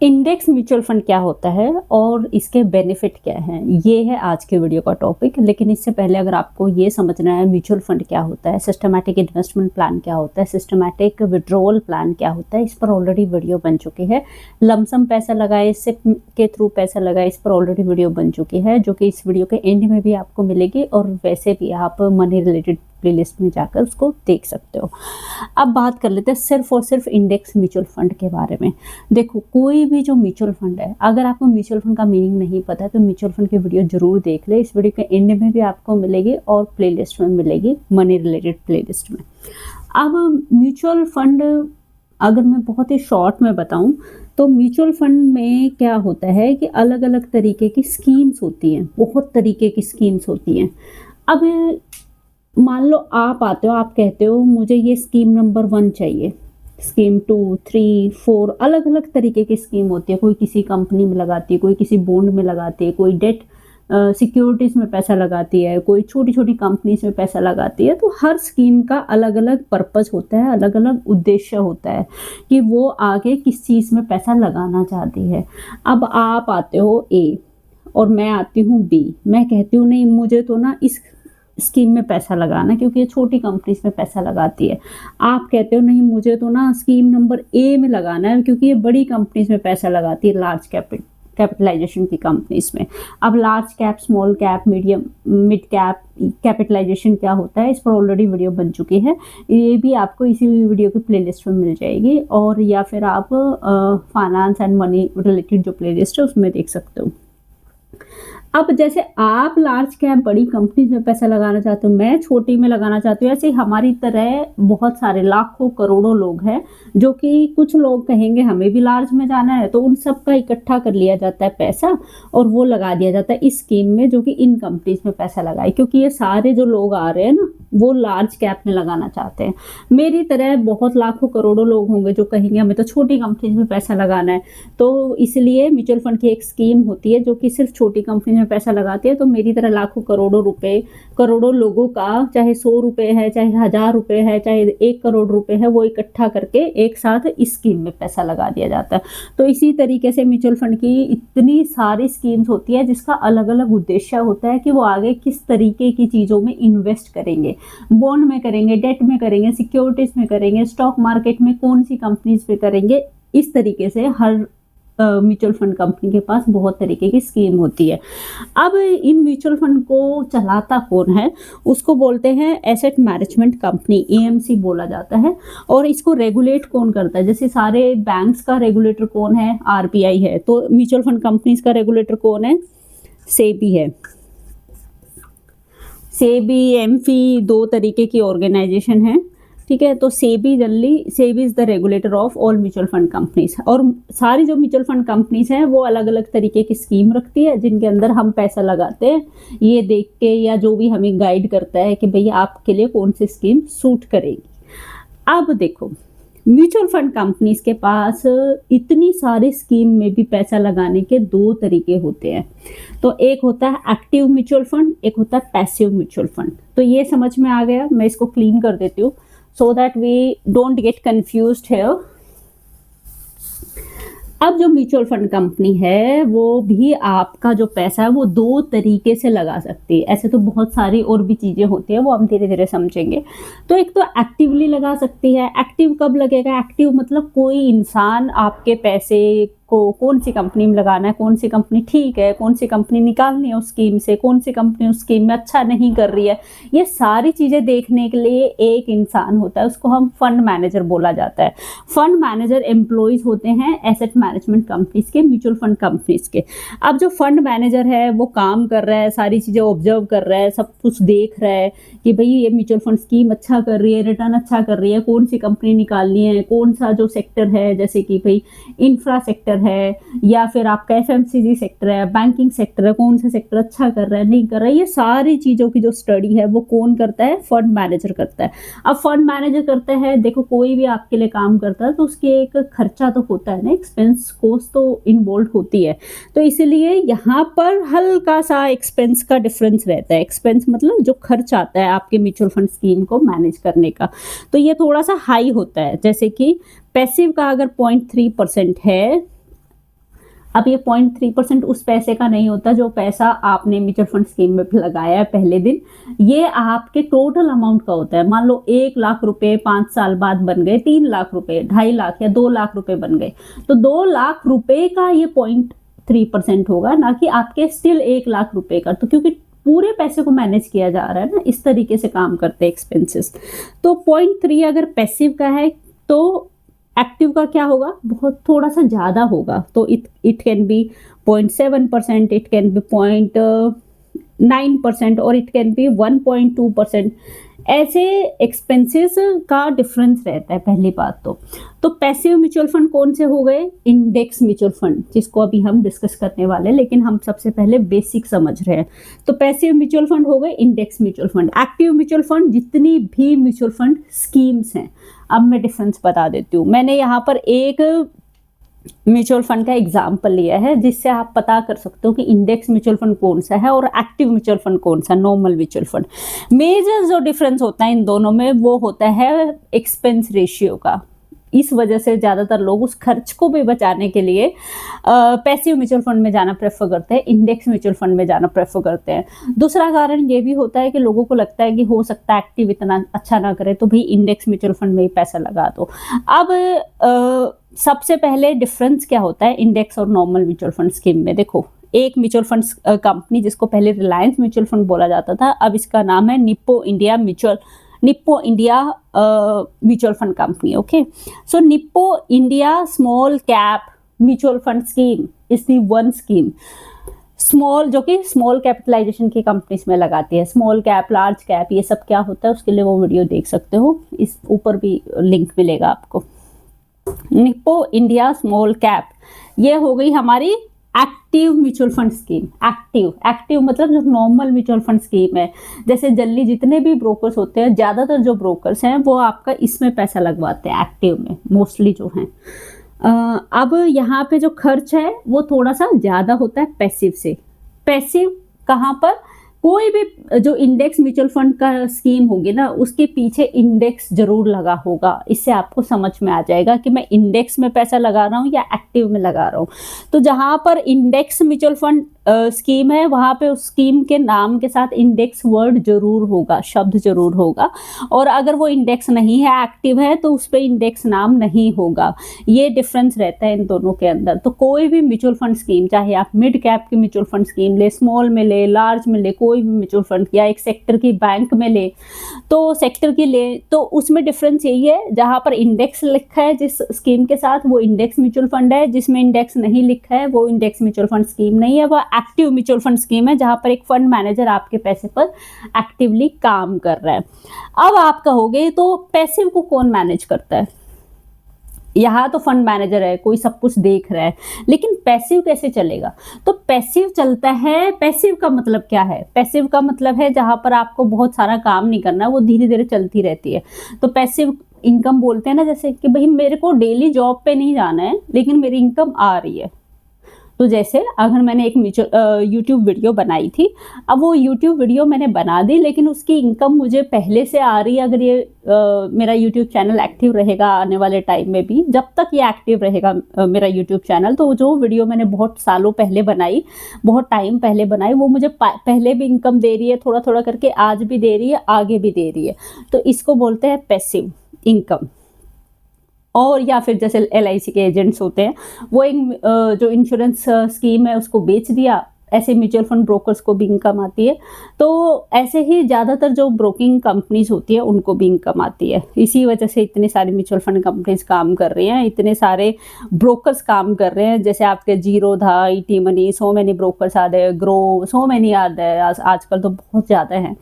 Index mutual fund क्या होता है और इसके बेनिफिट क्या हैं, ये है आज के वीडियो का टॉपिक। लेकिन इससे पहले अगर आपको ये समझना है म्यूचुअल फंड क्या होता है, सिस्टमैटिक इन्वेस्टमेंट प्लान क्या होता है, सिस्टमैटिक विड्रॉल प्लान क्या होता है, इस पर ऑलरेडी वीडियो बन चुकी है। लमसम पैसा लगाए, सिप के थ्रू पैसा लगाए, इस पर ऑलरेडी वीडियो बन चुकी है, जो कि इस वीडियो के एंड में भी आपको मिलेगी। और वैसे भी आप मनी रिलेटेड प्लेलिस्ट में जाकर उसको देख सकते हो। अब बात कर लेते हैं सिर्फ और सिर्फ इंडेक्स म्यूचुअल फंड के बारे में। देखो, कोई भी जो म्यूचुअल फंड है, अगर आपको म्यूचुअल फंड का मीनिंग नहीं पता है तो म्यूचुअल फंड की वीडियो जरूर देख ले। इस वीडियो के एंड में भी आपको मिलेगी और प्लेलिस्ट में मिलेगी, मनी रिलेटेड प्लेलिस्ट में। अब म्यूचुअल फंड अगर मैं बहुत ही शॉर्ट में बताऊं तो म्यूचुअल फंड में क्या होता है कि अलग अलग तरीके की स्कीम्स होती हैं, बहुत तरीके की स्कीम्स होती हैं। अब मान लो आप आते हो, आप कहते हो मुझे ये स्कीम नंबर 1 चाहिए, स्कीम 2, 3, 4, अलग अलग तरीके की स्कीम होती है। कोई किसी कंपनी में लगाती है, कोई किसी बॉन्ड में लगाती है, कोई डेट सिक्योरिटीज़ में पैसा लगाती है, कोई छोटी छोटी कंपनीज में पैसा लगाती है। तो हर स्कीम का अलग अलग पर्पस होता है, अलग अलग उद्देश्य होता है कि वो आगे किस चीज़ में पैसा लगाना चाहती है। अब आप आते हो ए और मैं आती हूँ बी, मैं कहती हूँ नहीं मुझे तो ना इस स्कीम में पैसा लगाना क्योंकि ये छोटी कंपनीज में पैसा लगाती है। आप कहते हो नहीं मुझे तो ना स्कीम नंबर ए में लगाना है क्योंकि ये बड़ी कंपनीज में पैसा लगाती है, लार्ज कैपिटलाइजेशन की कंपनीज में। अब large cap, small cap, medium, mid cap capitalisation क्या होता है, इस पर ऑलरेडी वीडियो बन चुकी है, ये भी आपको इसी वीडियो की प्लेलिस्ट में मिल जाएगी। और या फिर आप फाइनेंस एंड मनी रिलेटेड जो प्लेलिस्ट है उसमें देख सकते हो। अब जैसे आप लार्ज कैप बड़ी कंपनीज में पैसा लगाना चाहते हो, मैं छोटी में लगाना चाहती हूँ, ऐसे हमारी तरह बहुत सारे लाखों करोड़ों लोग हैं जो कि कुछ लोग कहेंगे हमें भी लार्ज में जाना है, तो उन सब का इकट्ठा कर लिया जाता है पैसा और वो लगा दिया जाता है इस स्कीम में जो कि इन कंपनीज में पैसा लगाए। क्योंकि ये सारे जो लोग आ रहे हैं ना वो लार्ज कैप में लगाना चाहते हैं। मेरी तरह बहुत लाखों करोड़ों लोग होंगे जो कहेंगे हमें तो छोटी कंपनीज में पैसा लगाना है। तो इसलिए म्यूचुअल फंड की एक स्कीम होती है जो कि सिर्फ छोटी कंपनी में पैसा लगाती है। तो मेरी तरह लाखों करोड़ों रुपए, करोड़ों लोगों का, चाहे 100 रुपए है, चाहे 1000 रुपए है, चाहे 1 करोड़ रुपए है, वो इकट्ठा करके एक साथ इस स्कीम में पैसा लगा दिया जाता है। तो इसी तरीके से म्यूचुअल फंड की इतनी सारी स्कीम्स होती है जिसका अलग अलग उद्देश्य होता है कि वो आगे किस तरीके की चीज़ों में इन्वेस्ट करेंगे। बॉन्ड में करेंगे, डेट में करेंगे, सिक्योरिटीज में करेंगे, स्टॉक मार्केट में कौन सी कंपनीज पे करेंगे। इस तरीके से हर म्यूचुअल फंड कंपनी के पास बहुत तरीके की स्कीम होती है। अब इन म्यूचुअल फंड को चलाता कौन है, उसको बोलते हैं एसेट मैनेजमेंट कंपनी, एएमसी बोला जाता है। और इसको रेगुलेट कौन करता है, जैसे सारे बैंक्स का रेगुलेटर कौन है, आरबीआई है, तो म्यूचुअल फंड कंपनीज का रेगुलेटर कौन है, सेबी है। सेबी, एमफी, 2 तरीके की ऑर्गेनाइजेशन है, ठीक है। तो SEBI is the regulator of all mutual fund companies. और सारी जो म्यूचुअल फंड कंपनीज हैं वो अलग अलग तरीके की स्कीम रखती है जिनके अंदर हम पैसा लगाते हैं, ये देख के या जो भी हमें गाइड करता है कि भैया आपके लिए कौन सी स्कीम सूट करेगी। अब देखो, म्यूचुअल फंड कंपनीज के पास इतनी सारी स्कीम में भी पैसा लगाने के 2 तरीके होते हैं। तो एक होता है एक्टिव म्यूचुअल फंड, एक होता है पैसिव म्यूचुअल फंड। तो ये समझ में आ गया, मैं इसको क्लीन कर देती हूँ so that we don't get confused here। अब जो म्यूचुअल फंड कंपनी है वो भी आपका जो पैसा है वो 2 तरीके से लगा सकती है। ऐसे तो बहुत सारी और भी चीज़ें होती है, वो हम धीरे धीरे समझेंगे। तो एक तो एक्टिवली लगा सकती है। एक्टिव कब लगेगा, एक्टिव मतलब कोई इंसान आपके पैसे को कौन सी कंपनी में लगाना है, कौन सी कंपनी ठीक है, कौन सी कंपनी निकालनी है उस स्कीम से, कौन सी कंपनी उस स्कीम में अच्छा नहीं कर रही है, ये सारी चीज़ें देखने के लिए एक इंसान होता है, उसको हम फंड मैनेजर बोला जाता है। फंड मैनेजर एम्प्लॉयज़ होते हैं एसेट मैनेजमेंट कंपनीज के, म्यूचुअल फंड कंपनीज के। अब जो फंड मैनेजर है वो काम कर रहा है, सारी चीज़ें ऑब्जर्व कर रहा है, सब कुछ देख रहा है कि भाई ये म्यूचुअल फंड स्कीम अच्छा कर रही है, रिटर्न अच्छा कर रही है, कौन सी कंपनी निकालनी है, कौन सा जो सेक्टर है, जैसे कि भाई इंफ्रा सेक्टर है या फिर आपका एफएमसीजी सेक्टर है, बैंकिंग सेक्टर है, कौन सा सेक्टर अच्छा कर रहा है, नहीं कर रहा है, ये सारी चीज़ों की जो स्टडी है वो कौन करता है, फंड मैनेजर करता है। अब फंड मैनेजर करता है, देखो कोई भी आपके लिए काम करता है तो उसके एक खर्चा तो होता है ना, एक्सपेंस कॉस्ट तो इन्वॉल्व होती है। तो इसीलिए यहाँ पर हल्का सा एक्सपेंस का डिफरेंस रहता है। एक्सपेंस मतलब जो खर्च आता है आपके म्यूचुअल फंड स्कीम को मैनेज करने का, तो ये थोड़ा सा हाई होता है। जैसे कि पैसिव का अगर 0.3% है अब ये 0.3% उस पैसे का नहीं होता जो पैसा आपने म्यूचुअल फंड स्कीम में लगाया है पहले दिन, ये आपके टोटल अमाउंट का होता है। मान लो 1 लाख रुपए 5 साल बाद बन गए 3 लाख रुपए, 2.5 लाख या 2 लाख रुपए बन गए, तो 2 लाख रुपए का ये 0.3% होगा, ना कि आपके स्टिल 1 लाख रुपए का। तो क्योंकि पूरे पैसे को मैनेज किया जा रहा है ना, इस तरीके से काम करते हैं एक्सपेंसेस। तो 0.3 अगर पैसिव का है तो एक्टिव का क्या होगा, बहुत थोड़ा सा ज़्यादा होगा। तो it can be 0.7%, it can be 0.9% और इट कैन बी 1.2%। ऐसे एक्सपेंसेस का डिफरेंस रहता है पहली बात तो पैसिव म्यूचुअल फंड कौन से हो गए, इंडेक्स म्यूचुअल फंड, जिसको अभी हम डिस्कस करने वाले हैं, लेकिन हम सबसे पहले बेसिक समझ रहे हैं। तो पैसिव म्यूचुअल फंड हो गए index mutual fund. Active mutual fund जितनी भी म्यूचुअल फंड स्कीम्स हैं, अब मैं डिफरेंस बता देती हूँ। मैंने यहाँ पर एक म्यूचुअल फंड का एग्जाम्पल लिया है जिससे आप पता कर सकते हो कि इंडेक्स म्यूचुअल फंड कौन सा है और एक्टिव म्यूचुअल फंड कौन सा, नॉर्मल म्यूचुअल फंड। मेजर जो डिफरेंस होता है इन दोनों में वो होता है एक्सपेंस रेशियो का। इस वजह से ज़्यादातर लोग उस खर्च को भी बचाने के लिए पैसिव म्यूचुअल फंड में जाना प्रेफर करते हैं, इंडेक्स म्यूचुअल फंड में जाना प्रेफर करते हैं। दूसरा कारण ये भी होता है कि लोगों को लगता है कि हो सकता है एक्टिव इतना अच्छा ना करे तो भी इंडेक्स म्यूचुअल फंड में ही पैसा लगा दो। अब सबसे पहले डिफरेंस क्या होता है इंडेक्स और नॉर्मल म्यूचुअल फंड स्कीम में। देखो, एक म्यूचुअल फंड कंपनी जिसको पहले रिलायंस म्यूचुअल फंड बोला जाता था, अब इसका नाम है Nippon India mutual fund company. Okay, so Nippon India small cap mutual fund scheme is the one scheme, small, जो कि स्मॉल कैपिटलाइजेशन की कंपनीज में लगाती है। स्मॉल कैप, लार्ज कैप, ये सब क्या होता है उसके लिए वो वीडियो देख सकते हो, इस ऊपर भी लिंक मिलेगा आपको। निप्पो इंडिया स्मॉल कैप, ये हो गई हमारी active mutual fund scheme. Active मतलब जो नॉर्मल म्यूचुअल फंड स्कीम है, जैसे जनरली जितने भी ब्रोकर्स होते हैं, ज़्यादातर जो ब्रोकर्स हैं वो आपका इसमें पैसा लगवाते हैं, एक्टिव में मोस्टली जो हैं। अब यहाँ पे जो खर्च है वो थोड़ा सा ज़्यादा होता है पैसिव से। पैसिव कहाँ पर, कोई भी जो इंडेक्स म्यूचुअल फंड का स्कीम होगी ना, उसके पीछे इंडेक्स जरूर लगा होगा। इससे आपको समझ में आ जाएगा कि मैं इंडेक्स में पैसा लगा रहा हूँ या एक्टिव में लगा रहा हूँ। तो जहाँ पर इंडेक्स म्यूचुअल फंड स्कीम है वहाँ पे उस स्कीम के नाम के साथ इंडेक्स वर्ड जरूर होगा, शब्द जरूर होगा। और अगर वो इंडेक्स नहीं है, एक्टिव है, तो उस पर इंडेक्स नाम नहीं होगा। ये डिफरेंस रहता है इन दोनों के अंदर। तो कोई भी म्यूचुअल फंड स्कीम, चाहे आप मिड कैप की म्यूचुअल फंड स्कीम ले, स्मॉल में ले, लार्ज में ले, कोई भी म्यूचुअल फंड, या एक सेक्टर की बैंक में ले, तो सेक्टर की ले, तो उसमें डिफरेंस यही है, जहाँ पर इंडेक्स लिखा है जिस स्कीम के साथ वो इंडेक्स म्यूचुअल फंड है, जिसमें इंडेक्स नहीं लिखा है वो इंडेक्स म्यूचुअल फंड स्कीम नहीं है, वह एक्टिव म्यूचुअल फंड स्कीम है, जहां पर एक फंड मैनेजर आपके पैसे पर एक्टिवली काम कर रहा है। अब आप कहोगे तो पैसिव को कौन मैनेज करता है? यहाँ तो फंड मैनेजर है, कोई सब कुछ देख रहा है, लेकिन पैसिव कैसे चलेगा? तो पैसिव चलता है। पैसिव का मतलब क्या है? पैसिव का मतलब है जहां पर आपको बहुत सारा काम नहीं करना, वो धीरे धीरे चलती रहती है। तो पैसिव इनकम बोलते हैं ना, जैसे कि भाई मेरे को डेली जॉब पे नहीं जाना है लेकिन मेरी इनकम आ रही है। तो जैसे अगर मैंने एक यूट्यूब वीडियो बनाई थी, अब वो यूट्यूब वीडियो मैंने बना दी लेकिन उसकी इनकम मुझे पहले से आ रही है। अगर ये मेरा यूट्यूब चैनल एक्टिव रहेगा आने वाले टाइम में भी, जब तक ये एक्टिव रहेगा मेरा यूट्यूब चैनल, तो जो वीडियो मैंने बहुत सालों पहले बनाई, बहुत टाइम पहले बनाई, वो मुझे पहले भी इनकम दे रही है, थोड़ा थोड़ा करके आज भी दे रही है, आगे भी दे रही है। तो इसको बोलते हैं पैसिव इनकम। और या फिर जैसे LIC के एजेंट्स होते हैं, वो एक जो इंश्योरेंस स्कीम है उसको बेच दिया, ऐसे म्यूचुअल फंड ब्रोकर्स को भी इनकम आती है। तो ऐसे ही ज़्यादातर जो ब्रोकिंग कंपनीज होती है उनको भी इनकम आती है। इसी वजह से इतनी सारी म्यूचुअल फंड कंपनीज काम कर रही हैं, इतने सारे ब्रोकर्स काम कर रहे हैं। जैसे आपके Zerodha, ET money, so many brokers आ गए, ग्रो, सो मैनी आ गए, आजकल तो बहुत ज़्यादा हैं।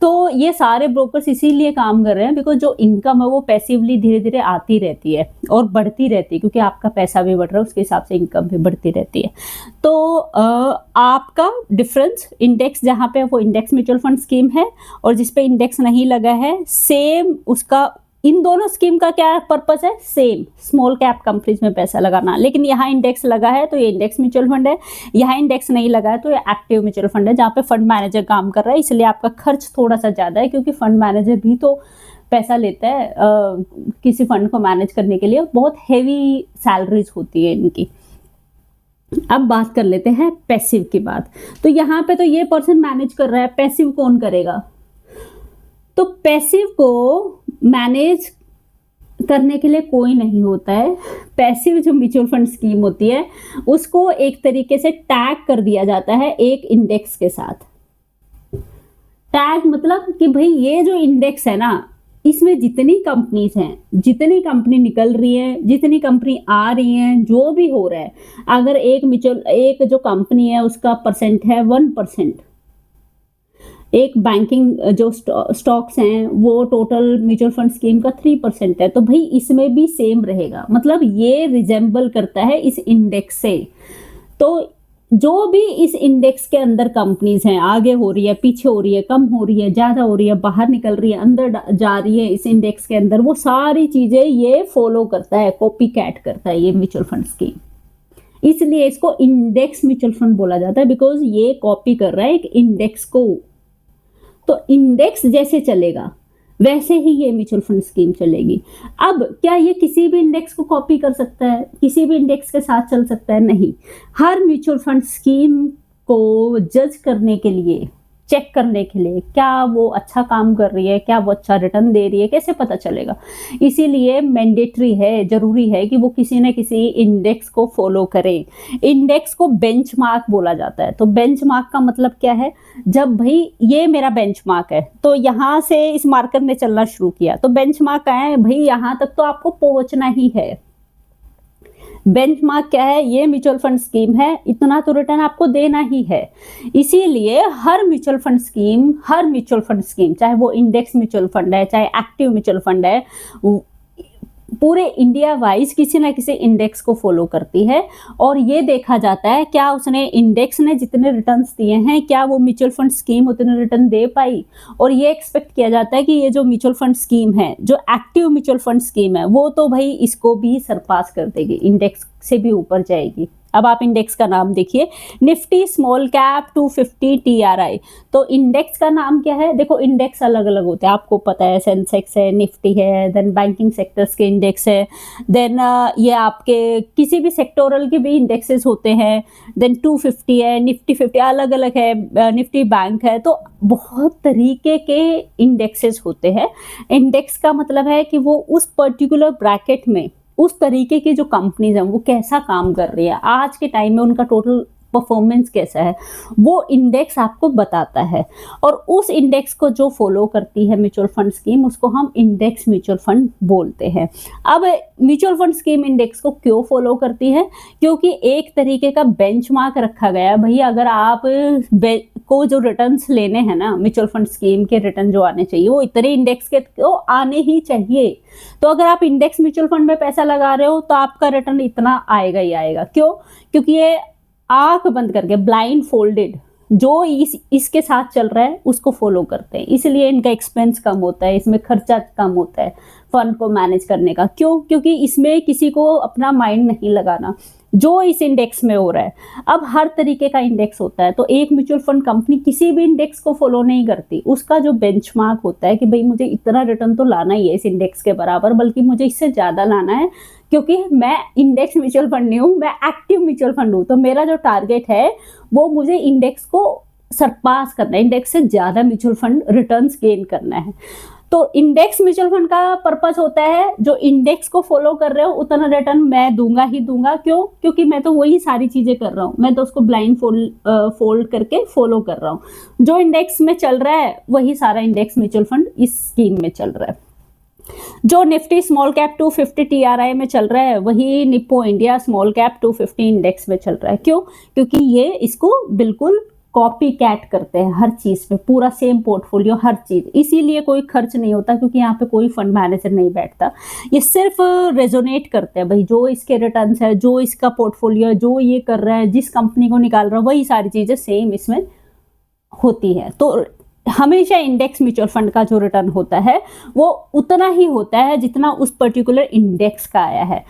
तो ये सारे ब्रोकर्स इसीलिए काम कर रहे हैं बिकॉज जो इनकम है वो पैसिवली धीरे धीरे आती रहती है और बढ़ती रहती है, क्योंकि आपका पैसा भी बढ़ रहा है, उसके हिसाब से इनकम भी बढ़ती रहती है। तो आपका डिफरेंस इंडेक्स जहाँ पे वो इंडेक्स म्यूचुअल फंड स्कीम है और जिस पे इंडेक्स नहीं लगा है, सेम उसका, इन दोनों स्कीम का क्या पर्पस है? सेम, स्मॉल कैप कंपनीज में पैसा लगाना। लेकिन यहाँ इंडेक्स लगा है तो ये इंडेक्स म्यूचुअल फंड है, यहाँ इंडेक्स नहीं लगा है तो ये एक्टिव म्यूचुअल फंड है, जहाँ पे फंड मैनेजर काम कर रहा है। इसलिए आपका खर्च थोड़ा सा ज़्यादा है, क्योंकि फंड मैनेजर भी तो पैसा लेता है किसी फंड को मैनेज करने के लिए। बहुत हैवी सैलरीज होती है इनकी। अब बात कर लेते हैं पैसिव की बात। तो यहाँ पे तो ये पर्सन मैनेज कर रहा है, पैसिव कौन करेगा? तो पैसिव को मैनेज करने के लिए कोई नहीं होता है। पैसिव जो म्यूचुअल फंड स्कीम होती है उसको एक तरीके से टैग कर दिया जाता है एक इंडेक्स के साथ। टैग मतलब कि भाई ये जो इंडेक्स है ना, इसमें जितनी कंपनीज हैं, जितनी कंपनी निकल रही है, जितनी कंपनी आ रही हैं, जो भी हो रहा है, अगर एक जो कंपनी है उसका परसेंट है 1%, एक बैंकिंग जो स्टॉक्स हैं वो टोटल म्यूचुअल फंड स्कीम का 3% है, तो भाई इसमें भी सेम रहेगा। मतलब ये रिजेंबल करता है इस इंडेक्स से। तो जो भी इस इंडेक्स के अंदर कंपनीज हैं, आगे हो रही है, पीछे हो रही है, कम हो रही है, ज़्यादा हो रही है, बाहर निकल रही है, अंदर जा रही है इस इंडेक्स के अंदर, वो सारी चीज़ें ये फॉलो करता है, कॉपी कैट करता है ये म्यूचुअल फंड स्कीम। इसलिए इसको इंडेक्स म्यूचुअल फंड बोला जाता है, बिकॉज ये कॉपी कर रहा है एक इंडेक्स को। तो इंडेक्स जैसे चलेगा वैसे ही ये म्यूचुअल फंड स्कीम चलेगी। अब क्या ये किसी भी इंडेक्स को कॉपी कर सकता है, किसी भी इंडेक्स के साथ चल सकता है? नहीं। हर म्यूचुअल फंड स्कीम को जज करने के लिए, चेक करने के लिए, क्या वो अच्छा काम कर रही है, क्या वो अच्छा रिटर्न दे रही है, कैसे पता चलेगा? इसीलिए मैंडेटरी है, जरूरी है कि वो किसी न किसी इंडेक्स को फॉलो करे। इंडेक्स को बेंचमार्क बोला जाता है। तो बेंचमार्क का मतलब क्या है? जब भाई ये मेरा बेंचमार्क है, तो यहाँ से इस मार्कर ने चलना शुरू किया, तो बेंचमार्क क्या है? भाई यहाँ तक तो आपको पहुंचना ही है। बेंचमार्क क्या है? ये म्यूचुअल फंड स्कीम है, इतना तो रिटर्न आपको देना ही है। इसीलिए हर म्यूचुअल फंड स्कीम, चाहे वो इंडेक्स म्यूचुअल फंड है, चाहे एक्टिव म्यूचुअल फंड है, पूरे इंडिया वाइज किसी ना किसी इंडेक्स को फॉलो करती है। और ये देखा जाता है क्या उसने, इंडेक्स ने जितने रिटर्न्स दिए हैं, क्या वो म्यूचुअल फंड स्कीम उतने रिटर्न दे पाई। और ये एक्सपेक्ट किया जाता है कि ये जो म्यूचुअल फंड स्कीम है, जो एक्टिव म्यूचुअल फंड स्कीम है, वो तो भाई इसको भी सरपास कर देगी, इंडेक्स से भी ऊपर जाएगी। अब आप इंडेक्स का नाम देखिए, निफ्टी स्मॉल कैप 250 TRI। तो इंडेक्स का नाम क्या है? देखो इंडेक्स अलग अलग होते हैं, आपको पता है, सेंसेक्स है, निफ्टी है, देन बैंकिंग सेक्टर्स के इंडेक्स है, देन ये आपके किसी भी सेक्टोरल के भी इंडेक्सेस होते हैं, देन 250 है, निफ्टी 50 अलग अलग है, निफ्टी बैंक है। तो बहुत तरीके के इंडेक्सेस होते हैं। इंडेक्स का मतलब है कि वो उस पर्टिकुलर ब्रैकेट में उस तरीके की जो कंपनीज हैं वो कैसा काम कर रही है, आज के टाइम में उनका टोटल परफॉर्मेंस कैसा है, वो इंडेक्स आपको बताता है। और उस इंडेक्स को जो फॉलो करती है म्यूचुअल फंड स्कीम, उसको हम इंडेक्स म्यूचुअल फंड बोलते हैं। अब म्यूचुअल फंड स्कीम इंडेक्स को क्यों फॉलो करती है? क्योंकि एक तरीके का बेंचमार्क रखा गया है। भैया अगर आप को जो रिटर्न्स लेने हैं ना, म्यूचुअल फंड स्कीम के रिटर्न जो आने चाहिए वो इतने इंडेक्स के तो आने ही चाहिए। तो अगर आप इंडेक्स म्यूचुअल फंड में पैसा लगा रहे हो तो आपका रिटर्न इतना आएगा ही आएगा। क्यों? क्योंकि ये आंख बंद करके, ब्लाइंड फोल्डेड, जो इसके साथ चल रहा है उसको फॉलो करते हैं। इसलिए इनका एक्सपेंस कम होता है, इसमें खर्चा कम होता है फंड को मैनेज करने का। क्यों? क्योंकि इसमें किसी को अपना माइंड नहीं लगाना, जो इस इंडेक्स में हो रहा है। अब हर तरीके का इंडेक्स होता है, तो एक म्यूचुअल फंड कंपनी किसी भी इंडेक्स को फॉलो नहीं करती। उसका जो बेंचमार्क होता है कि भाई मुझे इतना रिटर्न तो लाना ही है इस इंडेक्स के बराबर, बल्कि मुझे इससे ज़्यादा लाना है, क्योंकि मैं इंडेक्स म्यूचुअल फंड नहीं हूँ, मैं एक्टिव म्यूचुअल फंड हूँ। तो मेरा जो टारगेट है वो मुझे इंडेक्स को सरपास करना है, इंडेक्स से ज़्यादा म्यूचुअल फंड रिटर्न्स गेन करना है। तो इंडेक्स म्यूचुअल फंड का पर्पस होता है, जो इंडेक्स को फॉलो कर रहे हो उतना रिटर्न मैं दूंगा ही दूंगा। क्यों? क्योंकि मैं तो वही सारी चीजें कर रहा हूँ, मैं तो उसको ब्लाइंड फोल्ड करके फॉलो कर रहा हूँ। जो इंडेक्स में चल रहा है वही सारा इंडेक्स म्यूचुअल फंड इस स्कीम में चल रहा है। जो निफ्टी स्मॉल कैप 250 TRI में चल रहा है वही Nippon India small cap 250 index में चल रहा है। क्यों? क्योंकि ये इसको बिल्कुल कॉपी कैट करते हैं हर चीज पे, पूरा सेम पोर्टफोलियो, हर चीज। इसीलिए कोई खर्च नहीं होता, क्योंकि यहाँ पे कोई फंड मैनेजर नहीं बैठता। ये सिर्फ रेजोनेट करते हैं, भाई जो इसके रिटर्न्स है, जो इसका पोर्टफोलियो है, जो ये कर रहा है, जिस कंपनी को निकाल रहा है, वही सारी चीजें सेम इसमें होती है। तो हमेशा इंडेक्स म्यूचुअल फंड का जो रिटर्न होता है वो उतना ही होता है जितना उस पर्टिकुलर इंडेक्स का आया है।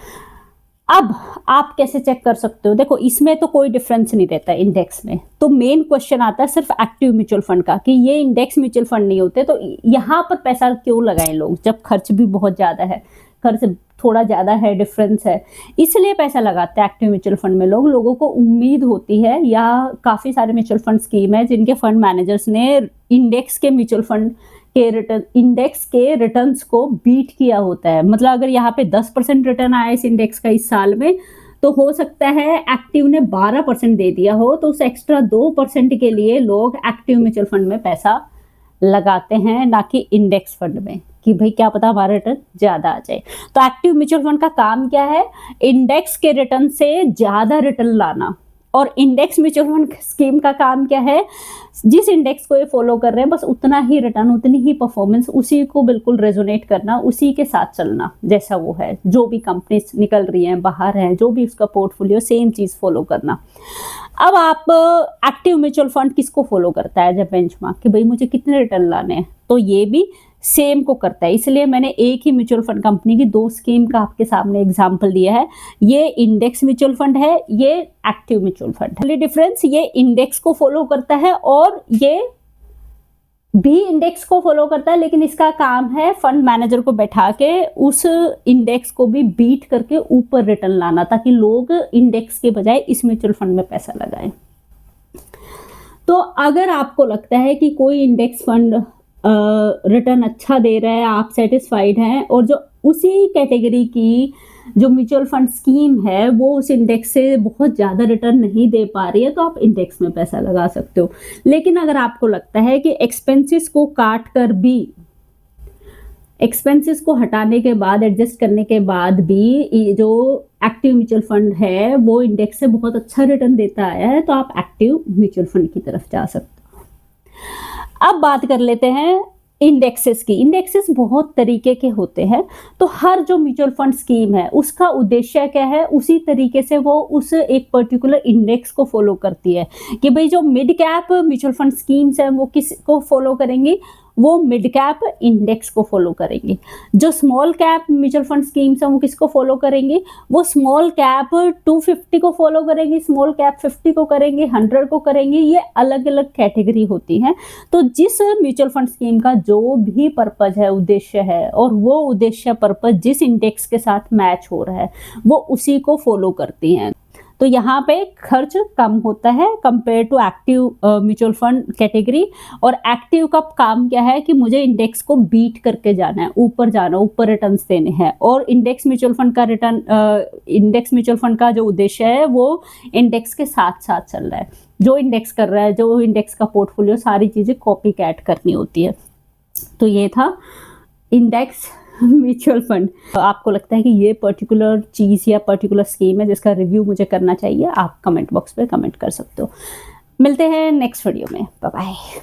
अब आप कैसे चेक कर सकते हो? देखो इसमें तो कोई डिफरेंस नहीं रहता इंडेक्स में। तो मेन क्वेश्चन आता है सिर्फ एक्टिव म्यूचुअल फंड का, कि ये इंडेक्स म्यूचुअल फंड नहीं होते, तो यहाँ पर पैसा क्यों लगाएं लोग जब खर्च भी बहुत ज्यादा है। खर्च थोड़ा ज़्यादा है, डिफरेंस है, इसलिए पैसा लगाते हैं एक्टिव म्यूचुअल फंड में लोग। लोगों को उम्मीद होती है, या काफ़ी सारे म्यूचुअल फंड स्कीम है जिनके फंड मैनेजर्स ने इंडेक्स के म्यूचुअल फंड के इंडेक्स के रिटर्न्स को बीट किया होता है। मतलब अगर यहाँ पे 10% रिटर्न आया इस इंडेक्स का इस साल में, तो हो सकता है एक्टिव ने 12% दे दिया हो, तो उस एक्स्ट्रा 2% के लिए लोग एक्टिव म्यूचुअल फंड में पैसा लगाते हैं, ना कि इंडेक्स फंड में, कि भाई क्या पता हमारा रिटर्न ज़्यादा आ जाए। तो एक्टिव म्यूचुअल फंड का काम क्या है? इंडेक्स के रिटर्न से ज़्यादा रिटर्न लाना। और इंडेक्स म्यूचुअल फंड स्कीम का काम क्या है? जिस इंडेक्स को ये फॉलो कर रहे हैं बस उतना ही रिटर्न, उतनी ही परफॉर्मेंस, उसी को बिल्कुल रेजोनेट करना, उसी के साथ चलना जैसा वो है। जो भी कंपनीज निकल रही हैं, बाहर हैं, जो भी उसका पोर्टफोलियो, सेम चीज़ फॉलो करना। अब आप एक्टिव म्यूचुअल फंड किसको फॉलो करता है जब बेंचमार्क, कि भाई मुझे कितने रिटर्न लाने हैं, तो ये भी सेम को करता है। इसलिए मैंने एक ही म्यूचुअल फंड कंपनी की 2 स्कीम का आपके सामने एग्जांपल दिया है। ये इंडेक्स म्यूचुअल फंड है, ये एक्टिव म्यूचुअल फंड है। डिफरेंस, ये इंडेक्स को फॉलो करता है और ये भी इंडेक्स को फॉलो करता है, लेकिन इसका काम है फंड मैनेजर को बैठा के उस इंडेक्स को भी बीट करके ऊपर रिटर्न लाना, ताकि लोग इंडेक्स के बजाय इस म्यूचुअल फंड में पैसा लगाएं। तो अगर आपको लगता है कि कोई इंडेक्स फंड रिटर्न अच्छा दे रहा है, आप सेटिस्फाइड हैं, और जो उसी कैटेगरी की जो म्यूचुअल फंड स्कीम है वो उस इंडेक्स से बहुत ज़्यादा रिटर्न नहीं दे पा रही है, तो आप इंडेक्स में पैसा लगा सकते हो। लेकिन अगर आपको लगता है कि एक्सपेंसेस को काट कर भी, एक्सपेंसेस को हटाने के बाद, एडजस्ट करने के बाद भी जो एक्टिव म्यूचुअल फंड है वो इंडेक्स से बहुत अच्छा रिटर्न देता आया है, तो आप एक्टिव म्यूचुअल फंड की तरफ जा सकते हो। अब बात कर लेते हैं इंडेक्सेस की। इंडेक्सेस बहुत तरीके के होते हैं, तो हर जो म्यूचुअल फंड स्कीम है उसका उद्देश्य क्या है, उसी तरीके से वो उस एक पर्टिकुलर इंडेक्स को फॉलो करती है। कि भाई जो mid cap mutual fund schemes हैं वो किस को फॉलो करेंगी, वो मिड कैप इंडेक्स को फॉलो करेंगी। जो small cap mutual fund schemes हैं वो किसको फॉलो करेंगी, वो स्मॉल कैप 250 को फॉलो करेंगी, स्मॉल कैप 50 को करेंगी, 100 को करेंगी। ये अलग अलग कैटेगरी होती हैं। तो जिस म्यूचुअल फंड स्कीम का जो भी पर्पज है, उद्देश्य है, और वो उद्देश्य पर्पज जिस इंडेक्स के साथ मैच हो रहा है वो उसी को फॉलो करती हैं। तो यहाँ पे खर्च कम होता है compare to active mutual fund category. और एक्टिव का काम क्या है कि मुझे इंडेक्स को बीट करके जाना है, ऊपर जाना, ऊपर रिटर्न्स देने हैं। और इंडेक्स म्यूचुअल फंड का इंडेक्स म्यूचुअल फंड का जो उद्देश्य है वो इंडेक्स के साथ साथ चल रहा है। जो इंडेक्स कर रहा है, जो इंडेक्स का पोर्टफोलियो, सारी चीज़ें कॉपी कैट करनी होती है। तो ये था इंडेक्स म्यूचुअल फंड। आपको लगता है कि ये पर्टिकुलर चीज़ या पर्टिकुलर स्कीम है जिसका रिव्यू मुझे करना चाहिए, आप कमेंट बॉक्स पे कमेंट कर सकते हो। मिलते हैं नेक्स्ट वीडियो में। Bye bye.